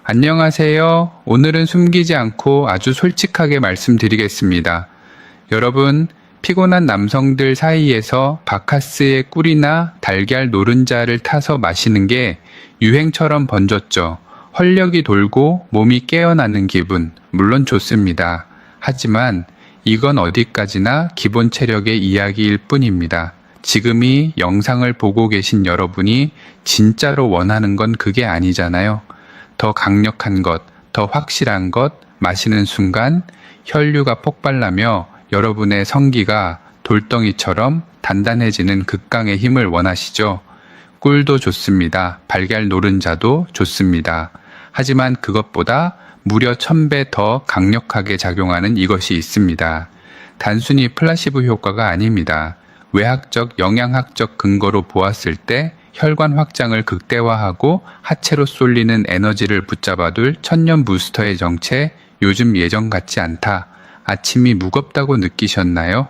안녕하세요. 오늘은 숨기지 않고 아주 솔직하게 말씀드리겠습니다. 여러분, 피곤한 남성들 사이에서 바카스의 꿀이나 달걀 노른자를 타서 마시는 게 유행처럼 번졌죠. 활력이 돌고 몸이 깨어나는 기분, 물론 좋습니다. 하지만 이건 어디까지나 기본 체력의 이야기일 뿐입니다. 지금 이 영상을 보고 계신 여러분이 진짜로 원하는 건 그게 아니잖아요. 더 강력한 것, 더 확실한 것 마시는 순간 혈류가 폭발나며 여러분의 성기가 돌덩이처럼 단단해지는 극강의 힘을 원하시죠? 꿀도 좋습니다. 달걀 노른자도 좋습니다. 하지만 그것보다 무려 1000배 더 강력하게 작용하는 이것이 있습니다. 단순히 플라시보 효과가 아닙니다. 외학적, 영양학적 근거로 보았을 때 혈관 확장을 극대화하고 하체로 쏠리는 에너지를 붙잡아둘 천년 부스터의 정체, 요즘 예전 같지 않다. 아침이 무겁다고 느끼셨나요?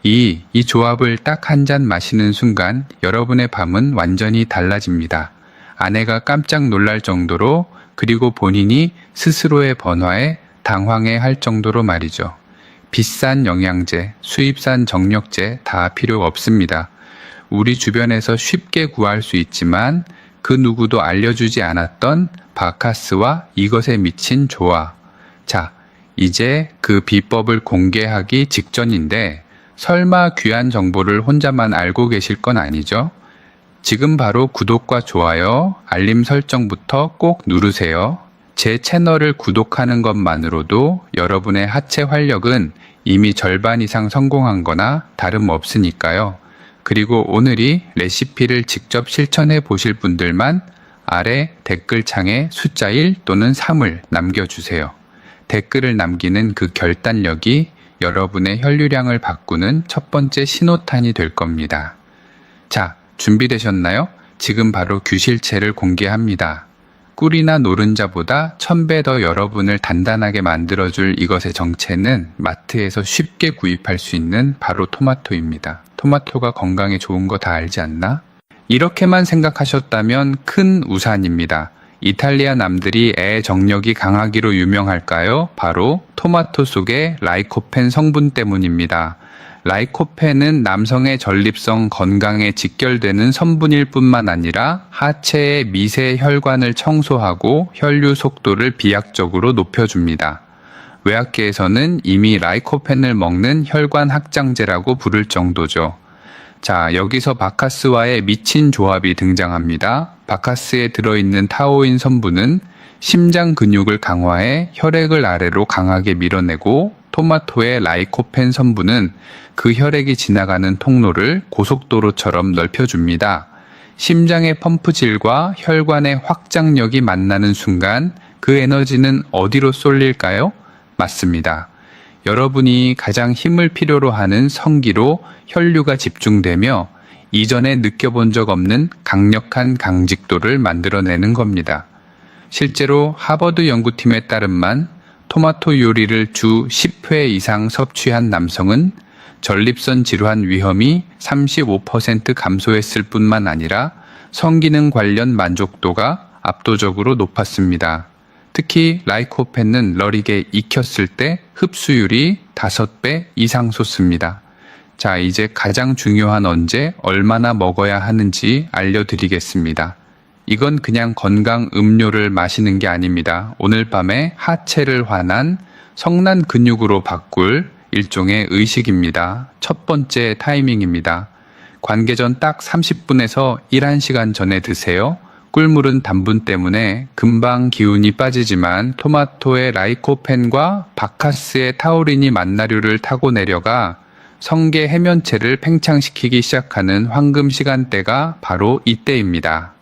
이 조합을 딱 한 잔 마시는 순간 여러분의 밤은 완전히 달라집니다. 아내가 깜짝 놀랄 정도로, 그리고 본인이 스스로의 번화에 당황해 할 정도로 말이죠. 비싼 영양제, 수입산 정력제 다 필요 없습니다. 우리 주변에서 쉽게 구할 수 있지만 그 누구도 알려주지 않았던 바카스와 이것에 미친 조화. 자, 이제 그 비법을 공개하기 직전인데 설마 귀한 정보를 혼자만 알고 계실 건 아니죠? 지금 바로 구독과 좋아요, 알림 설정부터 꼭 누르세요. 제 채널을 구독하는 것만으로도 여러분의 하체 활력은 이미 절반 이상 성공한 거나 다름없으니까요. 그리고 오늘이 레시피를 직접 실천해 보실 분들만 아래 댓글창에 숫자 1 또는 3을 남겨주세요. 댓글을 남기는 그 결단력이 여러분의 혈류량을 바꾸는 첫 번째 신호탄이 될 겁니다. 자, 준비되셨나요? 지금 바로 규실체를 공개합니다. 꿀이나 노른자보다 1000배 더 여러분을 단단하게 만들어줄 이것의 정체는 마트에서 쉽게 구입할 수 있는 바로 토마토입니다. 토마토가 건강에 좋은 거 다 알지 않나? 이렇게만 생각하셨다면 큰 우산입니다. 이탈리아 남들이 애 정력이 강하기로 유명할까요? 바로 토마토 속의 라이코펜 성분 때문입니다. 라이코펜은 남성의 전립선 건강에 직결되는 성분일 뿐만 아니라 하체의 미세 혈관을 청소하고 혈류 속도를 비약적으로 높여줍니다. 외학계에서는 이미 라이코펜을 먹는 혈관 확장제라고 부를 정도죠. 자, 여기서 바카스와의 미친 조합이 등장합니다. 바카스에 들어있는 타우린 성분은 심장 근육을 강화해 혈액을 아래로 강하게 밀어내고, 토마토의 라이코펜 성분은 그 혈액이 지나가는 통로를 고속도로처럼 넓혀줍니다. 심장의 펌프질과 혈관의 확장력이 만나는 순간 그 에너지는 어디로 쏠릴까요? 맞습니다. 여러분이 가장 힘을 필요로 하는 성기로 혈류가 집중되며 이전에 느껴본 적 없는 강력한 강직도를 만들어내는 겁니다. 실제로 하버드 연구팀에 따른만 토마토 요리를 주 10회 이상 섭취한 남성은 전립선 질환 위험이 35% 감소했을 뿐만 아니라 성기능 관련 만족도가 압도적으로 높았습니다. 특히 라이코펜은 러릭에 익혔을 때 흡수율이 5배 이상 솟습니다. 자, 이제 가장 중요한 언제 얼마나 먹어야 하는지 알려드리겠습니다. 이건 그냥 건강 음료를 마시는 게 아닙니다. 오늘 밤에 하체를 환한 성난 근육으로 바꿀 일종의 의식입니다. 첫 번째 타이밍입니다. 관계 전 딱 30분에서 1~1시간 전에 드세요. 꿀물은 단분 때문에 금방 기운이 빠지지만 토마토의 라이코펜과 바카스의 타우린이 만나류를 타고 내려가 성게 해면체를 팽창시키기 시작하는 황금 시간대가 바로 이때입니다.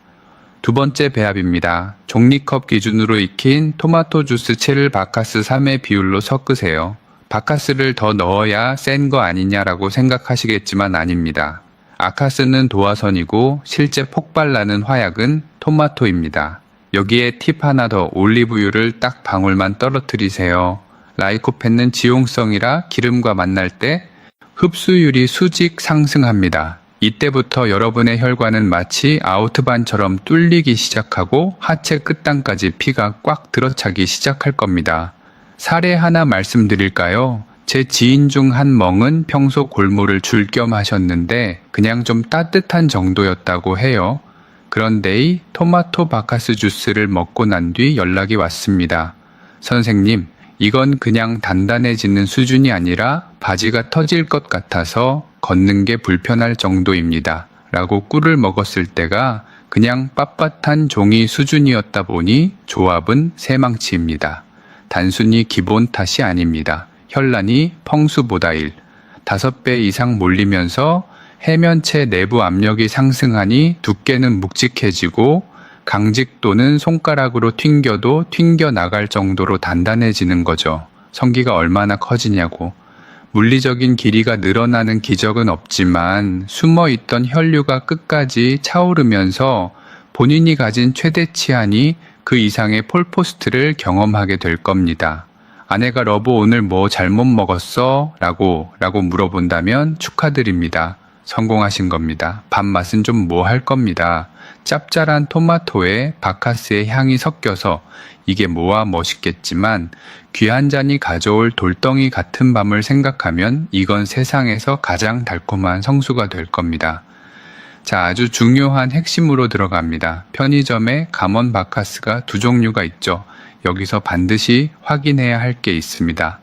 두 번째 배합입니다. 종이컵 기준으로 익힌 토마토 주스 7을 바카스 3의 비율로 섞으세요. 바카스를 더 넣어야 센 거 아니냐라고 생각하시겠지만 아닙니다. 아카스는 도화선이고 실제 폭발나는 화약은 토마토입니다. 여기에 팁 하나 더, 올리브유를 딱 방울만 떨어뜨리세요. 라이코펜은 지용성이라 기름과 만날 때 흡수율이 수직 상승합니다. 이때부터 여러분의 혈관은 마치 아우트반처럼 뚫리기 시작하고 하체 끝단까지 피가 꽉 들어차기 시작할 겁니다. 사례 하나 말씀드릴까요? 제 지인 중 한 멍은 평소 골무를 줄 겸 하셨는데 그냥 좀 따뜻한 정도였다고 해요. 그런데 이 토마토 바카스 주스를 먹고 난 뒤 연락이 왔습니다. 선생님, 이건 그냥 단단해지는 수준이 아니라 바지가 터질 것 같아서 걷는 게 불편할 정도입니다. 라고 꿀을 먹었을 때가 그냥 빳빳한 종이 수준이었다 보니 조합은 새망치입니다. 단순히 기본 탓이 아닙니다. 혈란이 펑수보다 5배 이상 몰리면서 해면체 내부 압력이 상승하니 두께는 묵직해지고 강직도는 손가락으로 튕겨도 튕겨 나갈 정도로 단단해지는 거죠. 성기가 얼마나 커지냐고. 물리적인 길이가 늘어나는 기적은 없지만 숨어있던 혈류가 끝까지 차오르면서 본인이 가진 최대치하니 그 이상의 폴포스트를 경험하게 될 겁니다. 아내가 러브 오늘 뭐 잘못 먹었어? 라고 물어본다면 축하드립니다. 성공하신 겁니다. 밥맛은 좀 뭐 할 겁니다. 짭짤한 토마토에 바카스의 향이 섞여서 이게 뭐와 멋있겠지만 귀 한 잔이 가져올 돌덩이 같은 밤을 생각하면 이건 세상에서 가장 달콤한 성수가 될 겁니다. 자, 아주 중요한 핵심으로 들어갑니다. 편의점에 감원 바카스가 두 종류가 있죠. 여기서 반드시 확인해야 할 게 있습니다.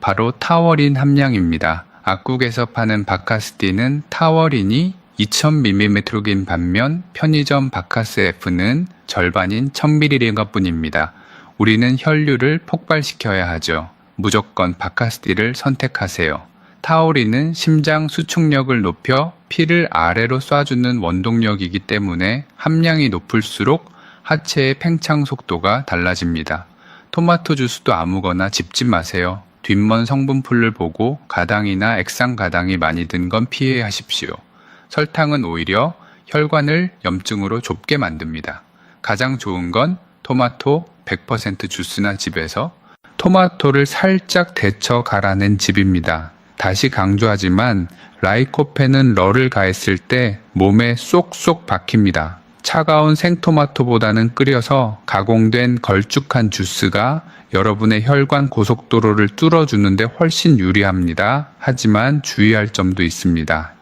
바로 타워린 함량입니다. 악국에서 파는 바카스티는 타워린이 2000mg인 반면 편의점 바카스 F는 절반인 1000mg 뿐입니다. 우리는 혈류를 폭발시켜야 하죠. 무조건 바카스티를 선택하세요. 타우린은 심장 수축력을 높여 피를 아래로 쏴주는 원동력이기 때문에 함량이 높을수록 하체의 팽창 속도가 달라집니다. 토마토 주스도 아무거나 집지 마세요. 뒷먼 성분풀을 보고 가당이나 액상가당이 많이 든 건 피해하십시오. 설탕은 오히려 혈관을 염증으로 좁게 만듭니다. 가장 좋은 건 토마토 100% 주스나 즙에서 토마토를 살짝 데쳐 갈아낸 즙입니다. 다시 강조하지만 라이코펜은 럴을 가했을 때 몸에 쏙쏙 박힙니다. 차가운 생토마토보다는 끓여서 가공된 걸쭉한 주스가 여러분의 혈관 고속도로를 뚫어주는데 훨씬 유리합니다. 하지만 주의할 점도 있습니다.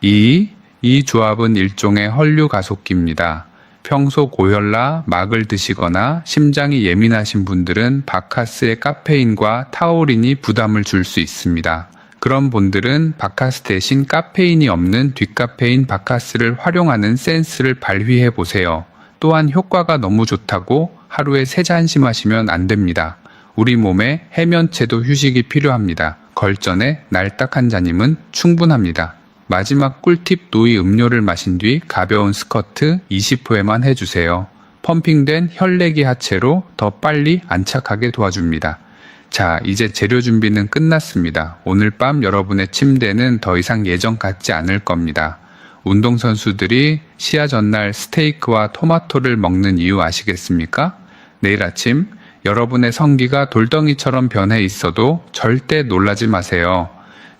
이 조합은 일종의 헐류 가속기입니다. 평소 고혈라, 막을 드시거나 심장이 예민하신 분들은 바카스의 카페인과 타우린이 부담을 줄 수 있습니다. 그런 분들은 바카스 대신 카페인이 없는 뒷카페인 바카스를 활용하는 센스를 발휘해 보세요. 또한 효과가 너무 좋다고 하루에 3잔씩 마시면 안 됩니다. 우리 몸에 해면체도 휴식이 필요합니다. 걸전에 날딱 한 잔이면 충분합니다. 마지막 꿀팁 노이 음료를 마신 뒤 가벼운 스쿼트 20회만 해주세요. 펌핑된 혈내기 하체로 더 빨리 안착하게 도와줍니다. 자, 이제 재료 준비는 끝났습니다. 오늘 밤 여러분의 침대는 더 이상 예전 같지 않을 겁니다. 운동선수들이 시야 전날 스테이크와 토마토를 먹는 이유 아시겠습니까? 내일 아침 여러분의 성기가 돌덩이처럼 변해 있어도 절대 놀라지 마세요.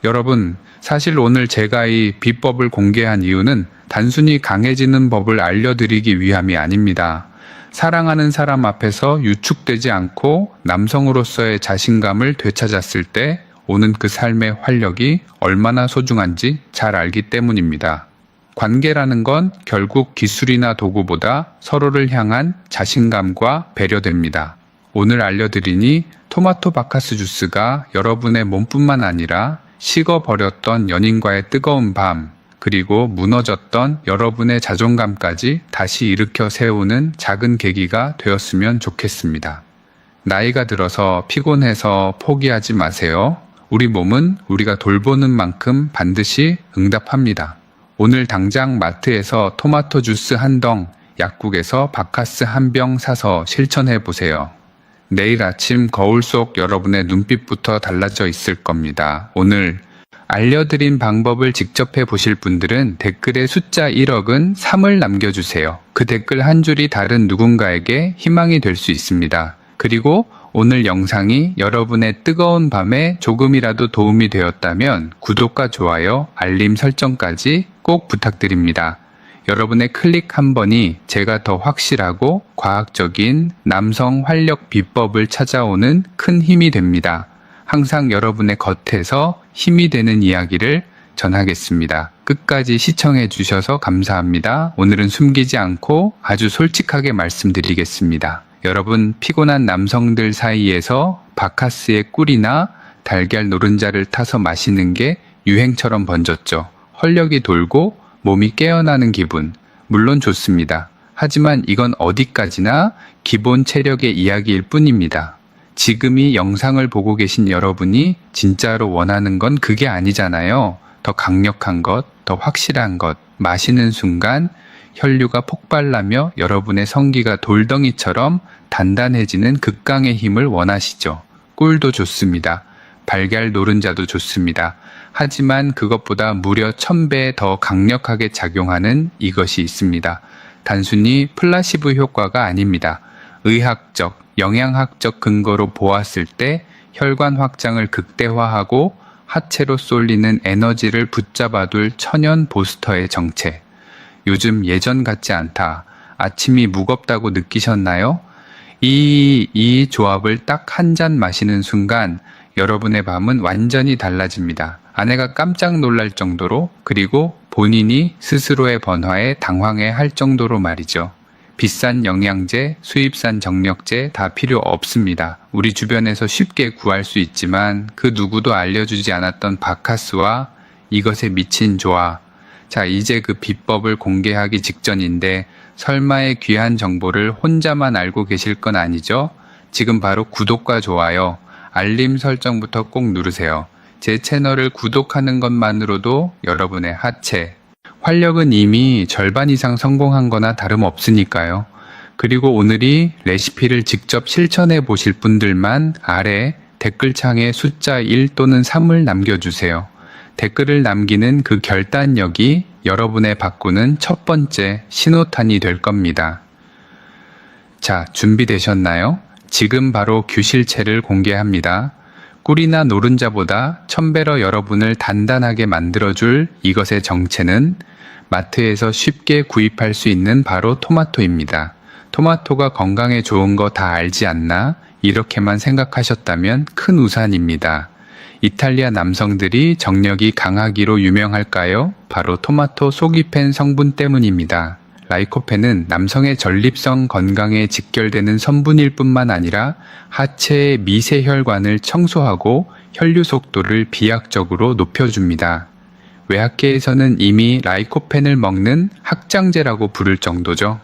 여러분, 사실 오늘 제가 이 비법을 공개한 이유는 단순히 강해지는 법을 알려드리기 위함이 아닙니다. 사랑하는 사람 앞에서 유축되지 않고 남성으로서의 자신감을 되찾았을 때 오는 그 삶의 활력이 얼마나 소중한지 잘 알기 때문입니다. 관계라는 건 결국 기술이나 도구보다 서로를 향한 자신감과 배려됩니다. 오늘 알려드리니 토마토 바카스 주스가 여러분의 몸뿐만 아니라 식어버렸던 연인과의 뜨거운 밤, 그리고 무너졌던 여러분의 자존감까지 다시 일으켜 세우는 작은 계기가 되었으면 좋겠습니다. 나이가 들어서 피곤해서 포기하지 마세요. 우리 몸은 우리가 돌보는 만큼 반드시 응답합니다. 오늘 당장 마트에서 토마토 주스 한 덩, 약국에서 바카스 한 병 사서 실천해 보세요. 내일 아침 거울 속 여러분의 눈빛부터 달라져 있을 겁니다. 오늘 알려드린 방법을 직접 해보실 분들은 댓글에 숫자 1억은 3을 남겨주세요. 그 댓글 한 줄이 다른 누군가에게 희망이 될 수 있습니다. 그리고 오늘 영상이 여러분의 뜨거운 밤에 조금이라도 도움이 되었다면 구독과 좋아요, 알림 설정까지 꼭 부탁드립니다. 여러분의 클릭 한 번이 제가 더 확실하고 과학적인 남성 활력 비법을 찾아오는 큰 힘이 됩니다. 항상 여러분의 겉에서 힘이 되는 이야기를 전하겠습니다. 끝까지 시청해 주셔서 감사합니다. 오늘은 숨기지 않고 아주 솔직하게 말씀드리겠습니다. 여러분, 피곤한 남성들 사이에서 바카스의 꿀이나 달걀 노른자를 타서 마시는 게 유행처럼 번졌죠. 활력이 돌고 몸이 깨어나는 기분, 물론 좋습니다. 하지만 이건 어디까지나 기본 체력의 이야기일 뿐입니다. 지금 이 영상을 보고 계신 여러분이 진짜로 원하는 건 그게 아니잖아요. 더 강력한 것, 더 확실한 것, 마시는 순간 혈류가 폭발나며 여러분의 성기가 돌덩이처럼 단단해지는 극강의 힘을 원하시죠. 꿀도 좋습니다. 달걀 노른자도 좋습니다. 하지만 그것보다 무려 1000배 더 강력하게 작용하는 이것이 있습니다. 단순히 플라시보 효과가 아닙니다. 의학적, 영양학적 근거로 보았을 때 혈관 확장을 극대화하고 하체로 쏠리는 에너지를 붙잡아둘 천연 보스터의 정체. 요즘 예전 같지 않다. 아침이 무겁다고 느끼셨나요? 이 조합을 딱 한 잔 마시는 순간 여러분의 밤은 완전히 달라집니다. 아내가 깜짝 놀랄 정도로, 그리고 본인이 스스로의 번화에 당황해 할 정도로 말이죠. 비싼 영양제, 수입산 정력제 다 필요 없습니다. 우리 주변에서 쉽게 구할 수 있지만 그 누구도 알려주지 않았던 바카스와 이것에 미친 조화. 자, 이제 그 비법을 공개하기 직전인데 설마의 귀한 정보를 혼자만 알고 계실 건 아니죠? 지금 바로 구독과 좋아요, 알림 설정부터 꼭 누르세요. 제 채널을 구독하는 것만으로도 여러분의 하체, 활력은 이미 절반 이상 성공한 거나 다름없으니까요. 그리고 오늘이 레시피를 직접 실천해 보실 분들만 아래 댓글창에 숫자 1 또는 3을 남겨주세요. 댓글을 남기는 그 결단력이 여러분의 바꾸는 첫 번째 신호탄이 될 겁니다. 자, 준비되셨나요? 지금 바로 교실체를 공개합니다. 꿀이나 노른자보다 1000배로 여러분을 단단하게 만들어줄 이것의 정체는 마트에서 쉽게 구입할 수 있는 바로 토마토입니다. 토마토가 건강에 좋은 거 다 알지 않나? 이렇게만 생각하셨다면 큰 우산입니다. 이탈리아 남성들이 정력이 강하기로 유명할까요? 바로 토마토 소기펜 성분 때문입니다. 라이코펜은 남성의 전립선 건강에 직결되는 성분일 뿐만 아니라 하체의 미세혈관을 청소하고 혈류 속도를 비약적으로 높여줍니다. 외학계에서는 이미 라이코펜을 먹는 학장제라고 부를 정도죠.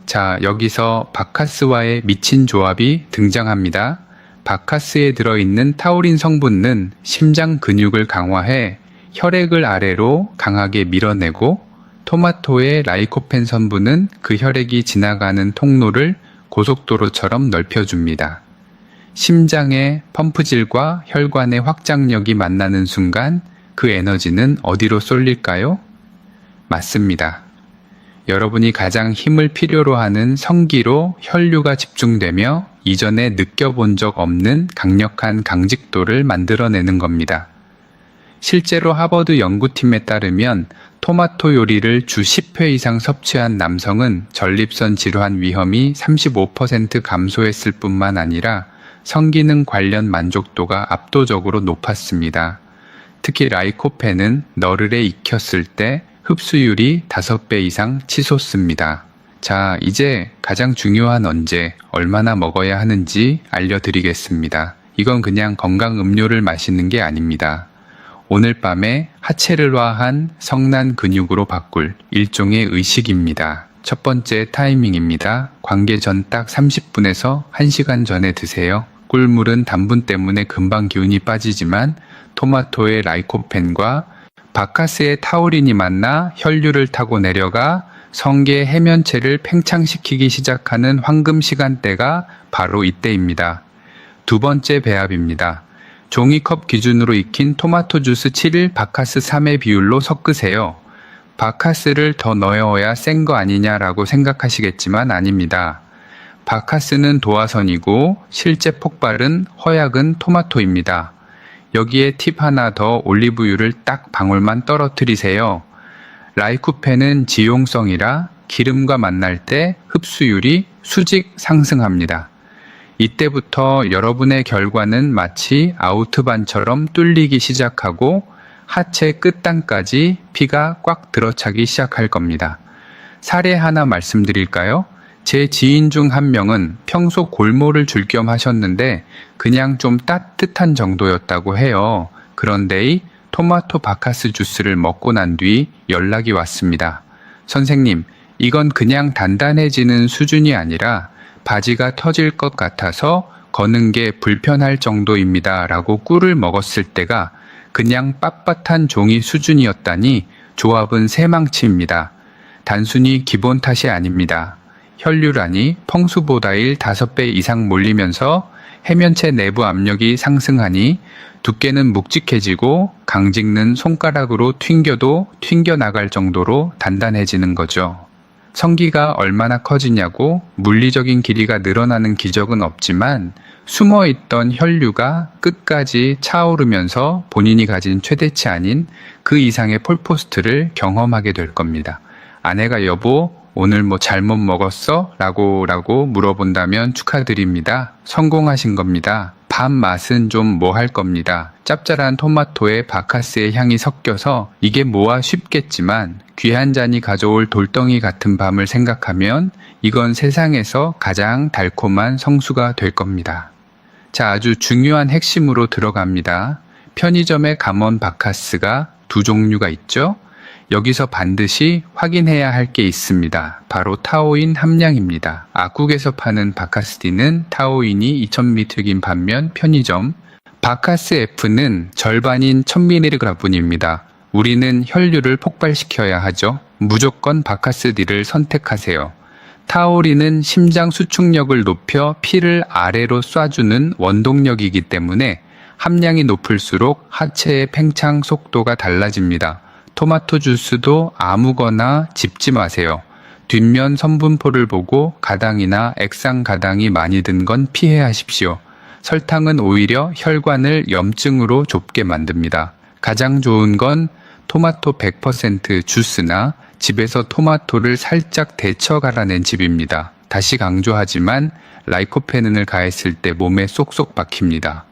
자, 여기서 바카스와의 미친 조합이 등장합니다. 바카스에 들어있는 타우린 성분은 심장 근육을 강화해 혈액을 아래로 강하게 밀어내고, 토마토의 라이코펜 성분은 그 혈액이 지나가는 통로를 고속도로처럼 넓혀줍니다. 심장의 펌프질과 혈관의 확장력이 만나는 순간 그 에너지는 어디로 쏠릴까요? 맞습니다. 여러분이 가장 힘을 필요로 하는 성기로 혈류가 집중되며 이전에 느껴본 적 없는 강력한 강직도를 만들어내는 겁니다. 실제로 하버드 연구팀에 따르면 토마토 요리를 주 10회 이상 섭취한 남성은 전립선 질환 위험이 35% 감소했을 뿐만 아니라 성기능 관련 만족도가 압도적으로 높았습니다. 특히 라이코펜은 너를에 익혔을 때 흡수율이 5배 이상 치솟습니다. 자, 이제 가장 중요한 언제, 얼마나 먹어야 하는지 알려드리겠습니다. 이건 그냥 건강 음료를 마시는 게 아닙니다. 오늘 밤에 하체를 화한 성난 근육으로 바꿀 일종의 의식입니다. 첫 번째 타이밍입니다. 관계 전 딱 30분에서 1시간 전에 드세요. 꿀물은 단분 때문에 금방 기운이 빠지지만 토마토의 라이코펜과 바카스의 타우린이 만나 혈류를 타고 내려가 성게 해면체를 팽창시키기 시작하는 황금 시간대가 바로 이때입니다. 두 번째 배합입니다. 종이컵 기준으로 익힌 토마토 주스 7일 바카스 3의 비율로 섞으세요. 바카스를 더 넣어야 센 거 아니냐라고 생각하시겠지만 아닙니다. 바카스는 도화선이고 실제 폭발은 허약은 토마토입니다. 여기에 팁 하나 더 올리브유를 딱 방울만 떨어뜨리세요. 라이코펜은 지용성이라 기름과 만날 때 흡수율이 수직 상승합니다. 이때부터 여러분의 결과는 마치 아우트반처럼 뚫리기 시작하고 하체 끝단까지 피가 꽉 들어차기 시작할 겁니다. 사례 하나 말씀드릴까요? 제 지인 중 한 명은 평소 골모를 줄 겸 하셨는데 그냥 좀 따뜻한 정도였다고 해요. 그런데 이 토마토 바카스 주스를 먹고 난 뒤 연락이 왔습니다. 선생님, 이건 그냥 단단해지는 수준이 아니라 바지가 터질 것 같아서 거는 게 불편할 정도입니다. 라고 꿀을 먹었을 때가 그냥 빳빳한 종이 수준이었다니 조합은 새망치입니다. 단순히 기본 탓이 아닙니다. 혈류란이 평소보다 5배 이상 몰리면서 해면체 내부 압력이 상승하니 두께는 묵직해지고 강직는 손가락으로 튕겨도 튕겨나갈 정도로 단단해지는 거죠. 성기가 얼마나 커지냐고 물리적인 길이가 늘어나는 기적은 없지만 숨어있던 혈류가 끝까지 차오르면서 본인이 가진 최대치 아닌 그 이상의 폴포스트를 경험하게 될 겁니다. 아내가 여보 오늘 뭐 잘못 먹었어? 라고 물어본다면 축하드립니다. 성공하신 겁니다. 밥 맛은 좀 뭐 할 겁니다. 짭짤한 토마토에 바카스의 향이 섞여서 이게 뭐야 싶겠지만 귀한 잔이 가져올 돌덩이 같은 밤을 생각하면 이건 세상에서 가장 달콤한 성수가 될 겁니다. 자, 아주 중요한 핵심으로 들어갑니다. 편의점에 감원 바카스가 두 종류가 있죠. 여기서 반드시 확인해야 할 게 있습니다. 바로 타우인 함량입니다. 악국에서 파는 바카스디는 타우인이 2000mg인 반면 편의점 바카스 F는 절반인 1000mg뿐입니다. 우리는 혈류를 폭발시켜야 하죠. 무조건 바카스디를 선택하세요. 타우린은 심장 수축력을 높여 피를 아래로 쏴주는 원동력이기 때문에 함량이 높을수록 하체의 팽창 속도가 달라집니다. 토마토 주스도 아무거나 집지 마세요. 뒷면 성분표를 보고 가당이나 액상 가당이 많이 든 건 피해 하십시오. 설탕은 오히려 혈관을 염증으로 좁게 만듭니다. 가장 좋은 건 토마토 100% 주스나 집에서 토마토를 살짝 데쳐 갈아낸 즙입니다. 다시 강조하지만 라이코페닌을 가했을 때 몸에 쏙쏙 박힙니다.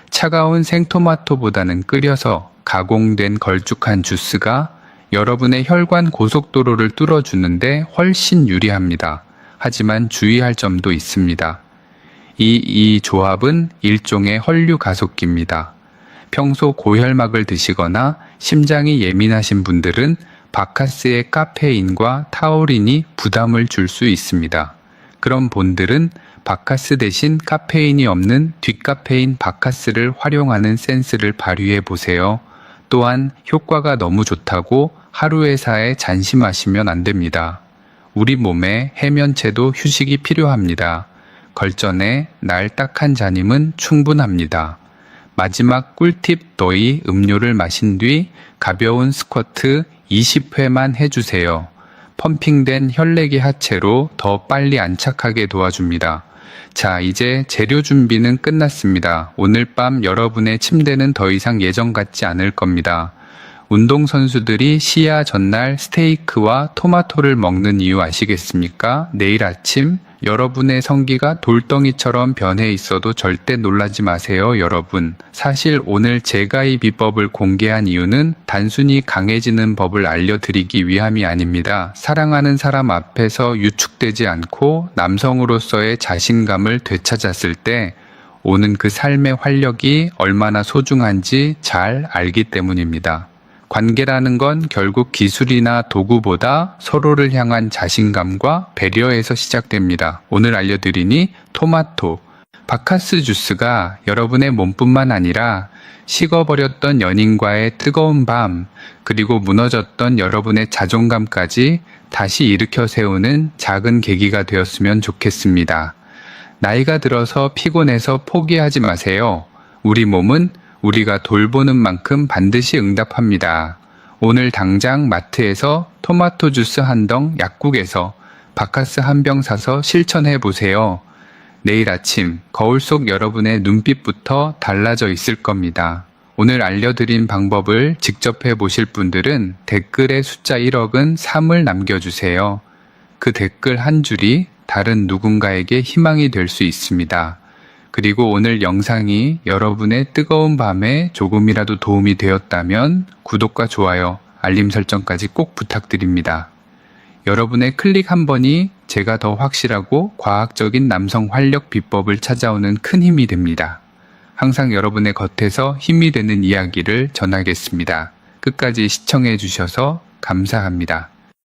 차가운 생토마토보다는 끓여서 가공된 걸쭉한 주스가 여러분의 혈관 고속도로를 뚫어주는데 훨씬 유리합니다. 하지만 주의할 점도 있습니다. 이 조합은 일종의 혈류 가속기입니다. 평소 고혈막을 드시거나 심장이 예민하신 분들은 바카스의 카페인과 타우린이 부담을 줄 수 있습니다. 그런 분들은 바카스 대신 카페인이 없는 뒷카페인 바카스를 활용하는 센스를 발휘해 보세요. 또한 효과가 너무 좋다고 하루에 4회 잔시 마시면 안 됩니다. 우리 몸에 해면체도 휴식이 필요합니다. 걸전에 날 딱 한 잔임은 충분합니다. 마지막 꿀팁 더이 음료를 마신 뒤 가벼운 스쿼트 20회만 해주세요. 펌핑된 혈내기 하체로 더 빨리 안착하게 도와줍니다. 자, 이제 재료 준비는 끝났습니다. 오늘 밤 여러분의 침대는 더 이상 예전 같지 않을 겁니다. 운동선수들이 시야 전날 스테이크와 토마토를 먹는 이유 아시겠습니까? 내일 아침 여러분의 성기가 돌덩이처럼 변해 있어도 절대 놀라지 마세요, 여러분. 사실 오늘 제가 이 비법을 공개한 이유는 단순히 강해지는 법을 알려드리기 위함이 아닙니다. 사랑하는 사람 앞에서 유축되지 않고 남성으로서의 자신감을 되찾았을 때 오는 그 삶의 활력이 얼마나 소중한지 잘 알기 때문입니다. 관계라는 건 결국 기술이나 도구보다 서로를 향한 자신감과 배려에서 시작됩니다. 오늘 알려드리니 토마토, 바카스 주스가 여러분의 몸뿐만 아니라 식어버렸던 연인과의 뜨거운 밤, 그리고 무너졌던 여러분의 자존감까지 다시 일으켜 세우는 작은 계기가 되었으면 좋겠습니다. 나이가 들어서 피곤해서 포기하지 마세요. 우리 몸은 우리가 돌보는 만큼 반드시 응답합니다. 오늘 당장 마트에서 토마토 주스 한 덩, 약국에서 바카스 한 병 사서 실천해 보세요. 내일 아침 거울 속 여러분의 눈빛부터 달라져 있을 겁니다. 오늘 알려드린 방법을 직접 해보실 분들은 댓글에 숫자 1억은 3을 남겨주세요. 그 댓글 한 줄이 다른 누군가에게 희망이 될 수 있습니다. 그리고 오늘 영상이 여러분의 뜨거운 밤에 조금이라도 도움이 되었다면 구독과 좋아요, 알림 설정까지 꼭 부탁드립니다. 여러분의 클릭 한 번이 제가 더 확실하고 과학적인 남성 활력 비법을 찾아오는 큰 힘이 됩니다. 항상 여러분의 곁에서 힘이 되는 이야기를 전하겠습니다. 끝까지 시청해 주셔서 감사합니다.